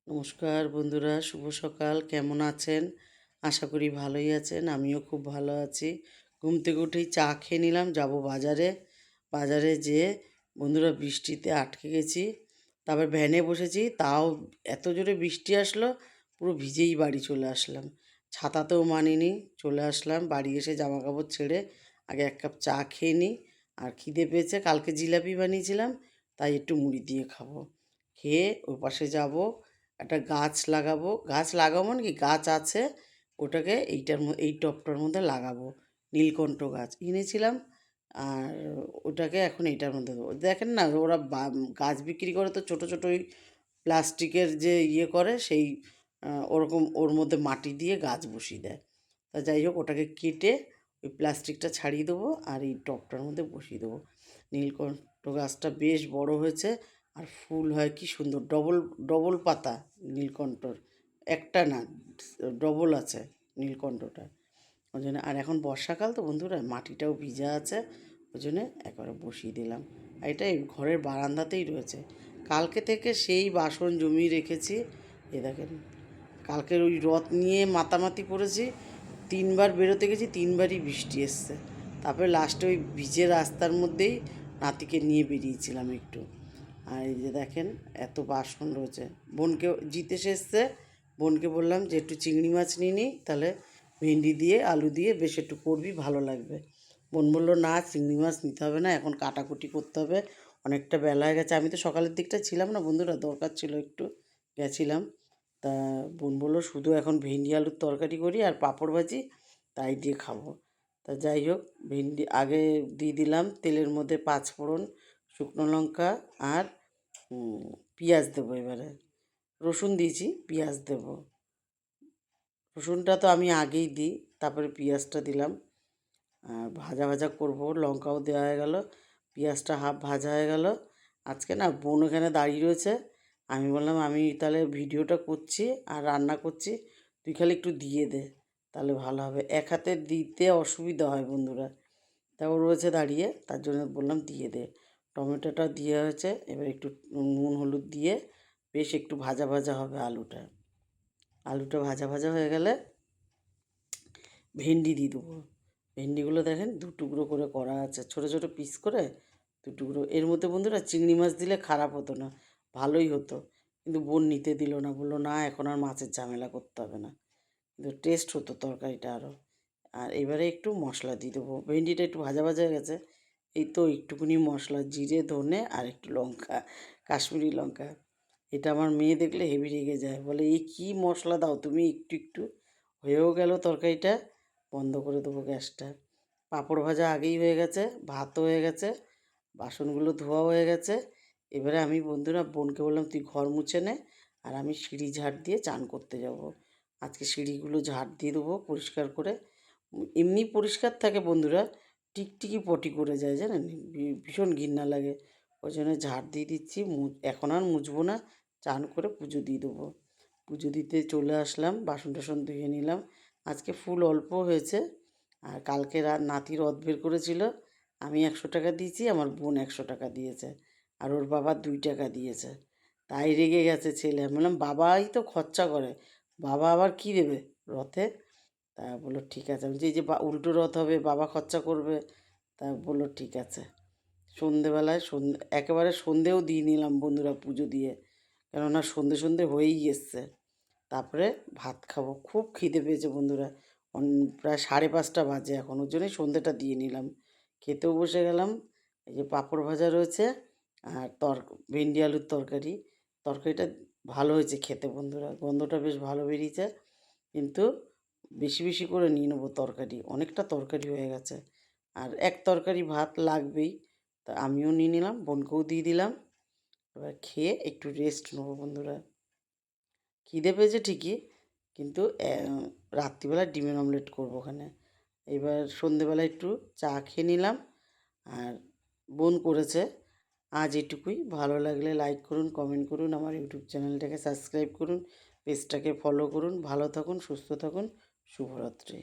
নমস্কার বন্ধুরা, শুভ সকাল। কেমন আছেন? আশা করি ভালোই আছেন। আমিও খুব ভালো আছি। ঘুম থেকে উঠেই চা খেয়ে নিলাম, যাব বাজারে। বাজারে যেয়ে বন্ধুরা বৃষ্টিতে আটকে গেছি। তারপর ভ্যানে বসেছি, তাও এত জোরে বৃষ্টি আসলো, পুরো ভিজেই বাড়ি চলে আসলাম। ছাতাতেও মানিনি, চলে আসলাম। বাড়ি এসে জামা কাপড় ছেড়ে আগে এক কাপ চা খেয়ে নিই। আর খিদে পেয়েছে, কালকে জিলাপি বানিয়েছিলাম, তাই একটু মুড়ি দিয়ে খাবো। খেয়ে ওই পাশে যাব, একটা গাছ লাগাবো। গাছ লাগাবো মানে কি, গাছ আছে, ওটাকে এই টবটার মধ্যে লাগাবো। নীলকণ্ঠ গাছ এনেছিলাম, আর ওটাকে এখন এইটার মধ্যে দেবো। দেখেন না, ওরা গাছ বিক্রি করে তো, ছোটো ছোটো ওই প্লাস্টিকের যে করে সেই ওরকম ওর মধ্যে মাটি দিয়ে গাছ বসিয়ে দেয়। তা যাই হোক, ওটাকে কেটে ওই প্লাস্টিকটা ছাড়িয়ে দেবো আর এই টবটার মধ্যে বসিয়ে দেবো। নীলকণ্ঠ গাছটা বেশ বড় হয়েছে, আর ফুল হয় কি সুন্দর, ডবল ডবল পাতা নীলকণ্ঠর, একটা না, ডবল আছে নীলকণ্ঠটা। ওই জন্য, আর এখন বর্ষাকাল তো বন্ধুরা, মাটিটাও ভিজা আছে, ওই জন্যে একবারে বসিয়ে দিলাম। আর এটা এই ঘরের বারান্দাতেই রয়েছে। কালকে থেকে সেই বাসন জমিয়ে রেখেছি। এ দেখেন, কালকের ওই রথ নিয়ে মাতামাতি করেছি, 3বার বেরোতে গেছি, 3বারই বৃষ্টি এসছে। তারপরে লাস্টে ওই ভিজে রাস্তার মধ্যেই নাতিকে নিয়ে বেরিয়েছিলাম একটু। আর এই যে দেখেন, এত বাসন রয়েছে। বোনকে জিতেশ এসছে, বোনকে বললাম যে একটু চিংড়ি মাছ নিয়ে নিই, তাহলে ভেন্ডি দিয়ে আলু দিয়ে বেশ একটু করবি, ভালো লাগবে। বোন বললো না, চিংড়ি মাছ নিতে হবে না, এখন কাটাকুটি করতে হবে, অনেকটা বেলা হয়ে গেছে। আমি তো সকালের দিকটা ছিলাম না বন্ধুরা, দরকার ছিল একটু, গেছিলাম। তা বোন বললো শুধু এখন ভেন্ডি আলুর তরকারি করি আর পাঁপড় ভাজি, তাই দিয়ে খাবো। তা যাই হোক, ভেন্ডি আগে দিয়ে দিলাম তেলের মধ্যে 5 ফোড়ন, শুকনো লঙ্কা আর পেঁয়াজ দেবো। এবারে রসুন দিয়েছি, পেঁয়াজ দেবো। রসুনটা তো আমি আগেই দিই, তারপরে পেঁয়াজটা দিলাম। আর ভাজা ভাজা করবো, লঙ্কাও দেওয়া হয়ে গেল, পেঁয়াজটা হাফ ভাজা হয়ে গেল। আজকে না বোন এখানে দাঁড়িয়ে রয়েছে, আমি বললাম আমি তাহলে ভিডিওটা করছি আর রান্না করছি, তুই খালি একটু দিয়ে দে, তাহলে ভালো হবে। এক হাতে দিতে অসুবিধা হয় বন্ধুরা, তা ও রয়েছে দাঁড়িয়ে, তার জন্য বললাম দিয়ে দে। টমেটোটা দিয়ে হয়েছে, এবার একটু নুন হলুদ দিয়ে বেশ একটু ভাজা ভাজা হবে আলুটা। আলুটা ভাজা ভাজা হয়ে গেলে ভেন্ডি দিয়ে দেবো। ভেন্ডিগুলো দেখেন 2 টুকরো করে করা আছে, ছোটো ছোটো পিস করে 2 টুকরো। এর মধ্যে বন্ধুরা চিংড়ি মাছ দিলে খারাপ হতো না, ভালোই হতো, কিন্তু বোন নিতে দিল না, বললো না এখন আর মাছের ঝামেলা করতে হবে না, কিন্তু টেস্ট হতো তরকারিটা আরও। আর এবারে একটু মশলা দিয়ে দেবো। ভেন্ডিটা একটু ভাজা ভাজা হয়ে গেছে, এই তো একটুখানি মশলা, জিরে ধনে আর একটু লঙ্কা, কাশ্মীরি লঙ্কা। এটা আমার মেয়ে দেখলে হেভি রেগে যায়, বলে এই কী মশলা দাও তুমি একটু একটু। হয়েও গেল তরকারিটা, বন্ধ করে দেবো গ্যাসটা। পাঁপড় ভাজা আগেই হয়ে গেছে, ভাতও হয়ে গেছে, বাসনগুলো ধোয়া হয়ে গেছে। এবারে আমি বন্ধুরা বোনকে বললাম তুই ঘর মুছে নে, আর আমি সিঁড়ি ঝাড় দিয়ে চান করতে যাব। আজকে সিঁড়িগুলো ঝাড় দিয়ে দেবো পরিষ্কার করে। এমনি পরিষ্কার থাকে বন্ধুরা, টিকটিকি পটি করে যায় জানেন, ভীষণ ঘৃণা লাগে। ওই জন্য ঝাড় দিয়ে দিচ্ছি। এখন আর মুছবো না, চান করে পুজো দিয়ে দেবো। পুজো দিতে চলে আসলাম, বাসন টাসন ধুয়ে নিলাম। আজকে ফুল অল্প হয়েছে, আর কালকে নাতি রথ বের করেছিল, আমি 100 টাকা দিয়েছি, আমার বোন 100 টাকা দিয়েছে, আর ওর বাবা 2 টাকা দিয়েছে। তাই রেগে গেছে ছেলে। আমি বললাম বাবাই তো খরচা করে, বাবা আবার কী দেবে রথে। তা বললো ঠিক আছে। আমি যে এই যে উল্টো রথ হবে, বাবা খরচা করবে। তা বললো ঠিক আছে। সন্ধেবেলায় একেবারে সন্ধেও দিয়ে নিলাম বন্ধুরা পুজো দিয়ে, কেননা সন্ধে সন্ধে হয়েই এসছে। তারপরে ভাত খাবো, খুব খিদে পেয়েছে বন্ধুরা, প্রায় 5:30 বাজে এখন, ওর জন্যই সন্ধেটা দিয়ে নিলাম। খেতেও বসে গেলাম। এই যে পাঁপড় ভাজা রয়েছে, আর ভেন্ডি আলুর তরকারি। তরকারিটা ভালো হয়েছে খেতে বন্ধুরা, গন্ধটা বেশ ভালো বেরিয়েছে, কিন্তু বেশি বেশি করে নিয়ে নেবো তরকারি, অনেকটা তরকারি হয়ে গেছে। আর এক তরকারি ভাত লাগবেই, তা আমিও নিয়ে নিলাম, বোনকেও দিয়ে দিলাম। এবার খেয়ে একটু রেস্ট নেবো বন্ধুরা। খিদে পেয়েছে ঠিকই, কিন্তু রাত্রিবেলা ডিমের অমলেট করবো ওখানে। এবার সন্ধেবেলা একটু চা খেয়ে নিলাম, আর বোন করেছে। আজ এটুকুই। ভালো লাগলে লাইক করুন, কমেন্ট করুন, আমার ইউটিউব চ্যানেলটাকে সাবস্ক্রাইব করুন, পেজটাকে ফলো করুন। ভালো থাকুন, সুস্থ থাকুন, শুভরাত্রি।